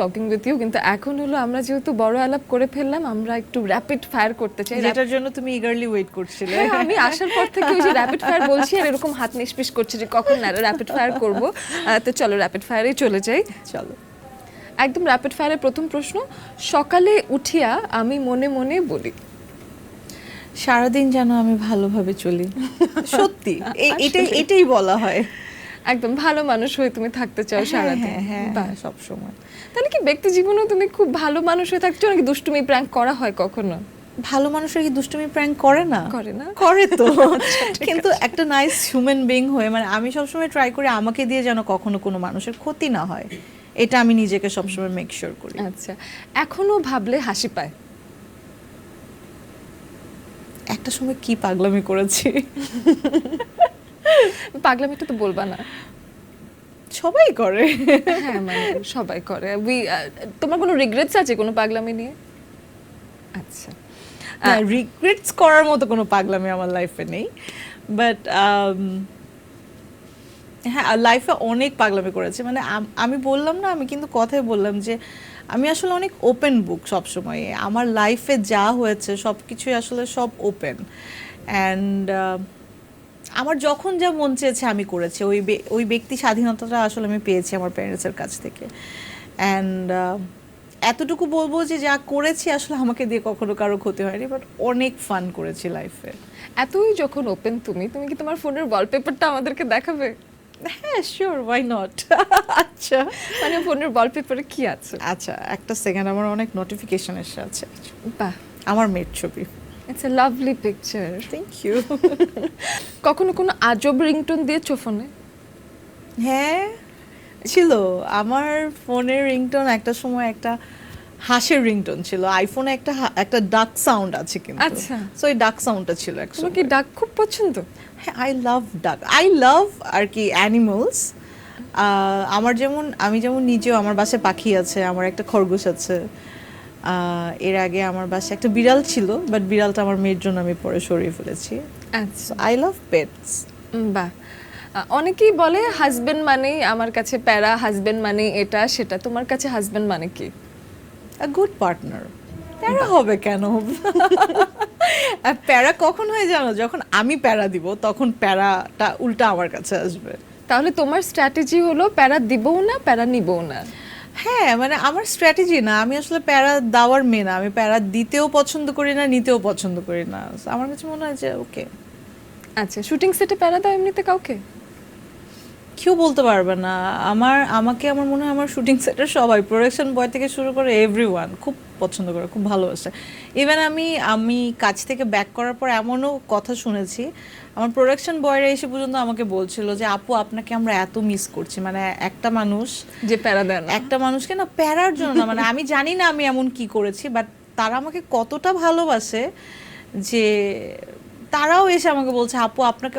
Talking with you, কিন্তু এখন হলো আমরা যেহেতু বড় আলাপ করে ফেললাম, আমরা একটু র্যাপিড ফায়ার করতে চাই, যেটার জন্য তুমি ইগারলি ওয়েট করছিলে। হ্যাঁ, আমি আসার পর থেকে ওই যে র্যাপিড ফায়ার বলছি আর এরকম হাত নিষ্পিস করছি যে কখন না র্যাপিড ফায়ার করব। তো চলো র্যাপিড ফায়ারেই চলে যাই। চলো একদম র্যাপিড ফায়ারের প্রথম প্রশ্ন, সকালে উঠিয়া আমি মনে মনে বলি। সারাদিন যেন আমি ভালোভাবে চলি। সত্যি এটাই বলা হয়। একদম ভালো মানুষ হয়ে তুমি থাকতে চাও সারাদিন। হ্যাঁ বাহ, সব সময়। তাহলে কি ব্যক্তি জীবনেও তুমি খুব ভালো মানুষ হয়ে থাকছো নাকি দুষ্টুমি প্র্যাঙ্ক করা হয় কখনো? ভালো মানুষের কি দুষ্টুমি প্র্যাঙ্ক করে না? করে না? করে তো। কিন্তু একটা নাইস হিউম্যান বিং হয়ে, মানে আমি সবসময় ট্রাই করি আমাকে দিয়ে যেন কখনো কোনো মানুষের ক্ষতি না হয়, এটা আমি নিজেকে সবসময় মেক শিওর করি। আচ্ছা, এখনো ভাবলে হাসি পায়? একটা সময় কি পাগলামি করেছি। পাগলামিটা তো বলবা না। সবাই করে। হ্যাঁ, মানে সবাই করে। তোমার কোনো রিগ্রেটস আছে কোনো পাগলামি নিয়ে? আচ্ছা, রিগ্রেটস করার মতো কোনো পাগলামি আমার লাইফে নেই, বাট হ্যাঁ লাইফে অনেক পাগলামি করেছে। মানে আমি বললাম না, আমি কিন্তু কথাই বললাম যে আমি আসলে অনেক ওপেন বুক সবসময়। আমার লাইফে যা হয়েছে সব কিছুই আসলে সব ওপেন, অ্যান্ড আমার যখন যা মন চেয়েছে আমি করেছি। ওই ব্যক্তি স্বাধীনতাটা আসলে আমি পেয়েছি আমার প্যারেন্টসের কাছ থেকে, অ্যান্ড এতটুকু বলবো যে যা করেছি আসলে আমাকে দিয়ে কখনো কারো ক্ষতি হয়নি, বাট অনেক ফান করেছি লাইফে। এতই যখন ওপেন তুমি কি তোমার ফোনের ওয়ালপেপারটা আমাদেরকে দেখাবে? হ্যাঁ শিওর, ওয়াই নট। আচ্ছা, মানে ফোনের ওয়ালপেপারে কি আছে? আচ্ছা একটা সেকেন্ড, আমার অনেক নোটিফিকেশন এসে আছে। বাহ, আমার মেয়ের ছবি। It's a lovely picture. Thank you. কখনো কোনো আজব রিংটোন দিয়েছো ফোনে? হ্যাঁ ছিল, আমার ফোনের রিংটোন একটা সময় একটা হাঁসের রিংটোন ছিল। আইফোনে একটা ডাক সাউন্ড আছে কিন্তু। আচ্ছা, সো এই ডাক সাউন্ডটা ছিল তোমার একসময়। কি ডাক খুব পছন্দ? হ্যাঁ আই লাভ ডাক, আই লাভ আর কি অ্যানিমালস। আমি যেমন নিজেও, আমার বাসায় পাখি আছে, আমার একটা খরগোশ আছে। এর আগে আমার বাসায় একটা বিড়াল ছিল, বাট বিড়ালটা আমার মেয়ের জন্য আমি পরে সরিয়ে ফেলেছি। আচ্ছা, আই লাভ পেটস। বাহ। অনেকেই বলে হাজবেন্ড মানেই আমার কাছে প্যারা, হাজবেন্ড মানে এটা সেটা, তোমার কাছে হাজবেন্ড মানে কি? A good partner. প্যারা হবে কেন? প্যারা কখন হয় জানো? যখন আমি প্যারা দিব তখন প্যারাটা উল্টা আমার কাছে আসবে। তাহলে তোমার স্ট্র্যাটেজি হলো প্যারা দিবও না, প্যারা নিবও না। হ্যাঁ মানে আমার স্ট্র্যাটেজি না, আমি আসলে প্যারা দেওয়ার মেয়ে না, আমি প্যারা দিতেও পছন্দ করি না, নিতেও পছন্দ করি না। আমার কাছে মনে হয় যে ওকে। আচ্ছা, শুটিং সেটে প্যারা দাও এমনিতে কাউকে? কেউ বলতে পারবে না। আমার মনে হয় আমার শুটিং সেটের সবাই, প্রোডাকশন বয় থেকে শুরু করে এভরিওয়ান খুব পছন্দ করে, খুব ভালোবাসে। ইভেন আমি কাজ থেকে ব্যাক করার পর এমনও কথা শুনেছি, আমার প্রোডাকশন বয়রা এসে পর্যন্ত আমাকে বলছিল যে আপু আপনাকে আমরা এত মিস করছি। মানে একটা মানুষ যে প্যারা দেন, একটা মানুষকে না প্যারার জন্য না, মানে আমি জানি না আমি এমন কি করেছি, বাট তারা আমাকে কতটা ভালোবাসে যে তারাও এসে আমাকে বলছে আপু আপনাকে